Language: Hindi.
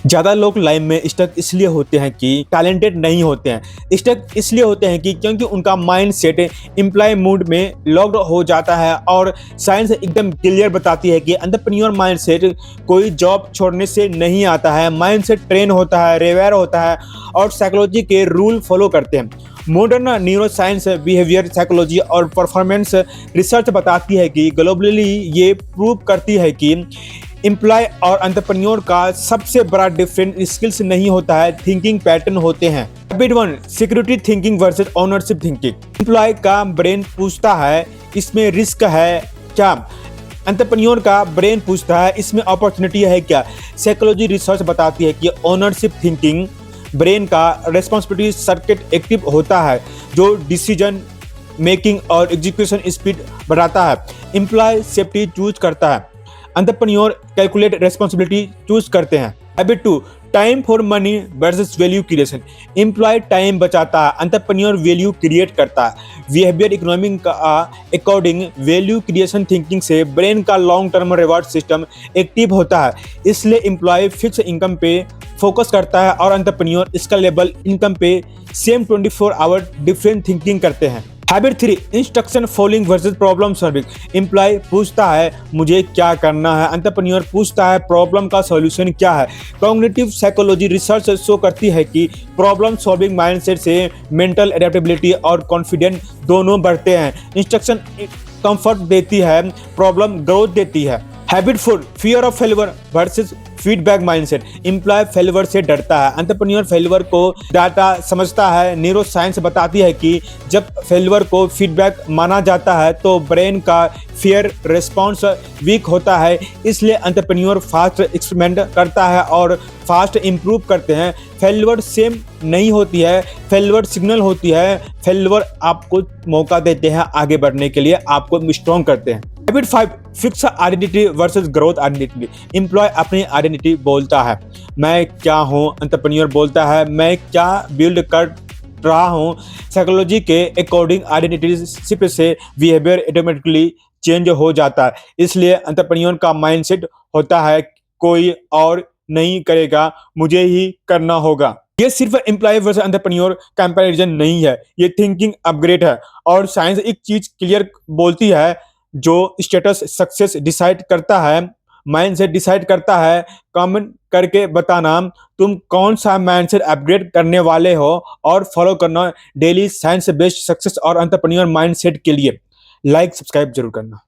ज़्यादा लोग लाइफ में स्टक इसलिए होते हैं कि टैलेंटेड नहीं होते हैं। स्टक इसलिए होते हैं कि क्योंकि उनका माइंड सेट एम्प्लॉय मूड में लॉक्ड हो जाता है। और साइंस एकदम क्लियर बताती है कि एंटरप्रेन्योर माइंड सेट कोई जॉब छोड़ने से नहीं आता है। माइंड सेट ट्रेन होता है, रिवेयर होता है और साइकोलॉजी के रूल फॉलो करते हैं। Modern neuro science, behaviour psychology और परफॉर्मेंस रिसर्च बताती है कि ग्लोबली ये प्रूव करती है कि एम्प्लॉय और एंटरप्रेन्योर का सबसे बड़ा डिफरेंस स्किल्स नहीं होता है, थिंकिंग पैटर्न होते हैं। Habit 1, security thinking versus ownership thinking. Employee का ब्रेन पूछता है इसमें रिस्क है क्या, एंटरप्रेन्योर का ब्रेन पूछता है इसमें अपॉर्चुनिटी है क्या। साइकोलॉजी रिसर्च बताती है कि ओनरशिप थिंकिंग ब्रेन का रेस्पॉन्सिबिलिटी सर्किट एक्टिव होता है जो डिसीजन मेकिंग और एग्जीक्यूशन स्पीड बढ़ाता है। एम्प्लॉय सेफ्टी चूज करता है, एंटरप्रेन्योर कैलकुलेट रेस्पॉन्सिबिलिटी चूज करते हैं। Habit 2, time for money versus value creation. Employee time बचाता है, एंटरप्रेन्योर वैल्यू क्रिएट करता है। बिहेवियर इकोनॉमिक का अकॉर्डिंग वैल्यू क्रिएशन थिंकिंग से ब्रेन का long term reward system active होता है, इसलिए एम्प्लॉय फिक्स इनकम पे फोकस करता है और एंटरप्रेन्योर स्केलेबल इनकम पे सेम 24 आवर डिफरेंट थिंकिंग करते हैं। Habit 3, instruction following versus problem solving. Employee पूछता है मुझे क्या करना है, एंटरप्रेन्योर पूछता है प्रॉब्लम का सॉल्यूशन क्या है। कॉग्निटिव साइकोलॉजी रिसर्च शो करती है कि प्रॉब्लम सॉल्विंग माइंडसेट से मेंटल एडेप्टेबिलिटी और कॉन्फिडेंस दोनों बढ़ते हैं। इंस्ट्रक्शन कंफर्ट देती है, प्रॉब्लम ग्रोथ देती है। Habit 4, fear of failure versus feedback mindset. Employee failure से डरता है, एंटरप्रेन्योर फेलियर को डाटा समझता है। न्यूरो साइंस बताती है कि जब फेलियर को फीडबैक माना जाता है तो ब्रेन का फियर रिस्पॉन्स वीक होता है, इसलिए एंटरप्रेन्योर फास्ट एक्सपेरिमेंट करता है और फास्ट इम्प्रूव करते हैं। फेलियर सेम नहीं होती है, फेलियर सिग्नल होती है। फेलियर आपको मौका देते हैं आगे बढ़ने के लिए, आपको स्ट्रॉन्ग करते हैं। Habit 5, fix identity versus growth identity. Employee अपनी आइडेंटिटी बोलता है मैं क्या हूँ, एंटरप्रेन्योर बोलता है मैं क्या बिल्ड कर रहा हूँ। साइकोलॉजी के अकॉर्डिंग आइडेंटिटी शिफ्ट से बिहेवियर ऑटोमेटिकली चेंज हो जाता है, इसलिए एंटरप्रेन्योर का माइंडसेट होता है कोई और नहीं करेगा, मुझे ही करना होगा। ये सिर्फ एम्प्लॉय वर्सेस एंटरप्रेन्योर कंपैरिजन नहीं है, ये थिंकिंग अपग्रेड है। और साइंस एक चीज क्लियर बोलती है, जो स्टेटस सक्सेस डिसाइड करता है माइंडसेट डिसाइड करता है। कमेंट करके बताना तुम कौन सा माइंडसेट अपग्रेड करने वाले हो और फॉलो करना डेली साइंस बेस्ड सक्सेस और एंटरप्रेन्योर माइंडसेट के लिए। लाइक सब्सक्राइब जरूर करना।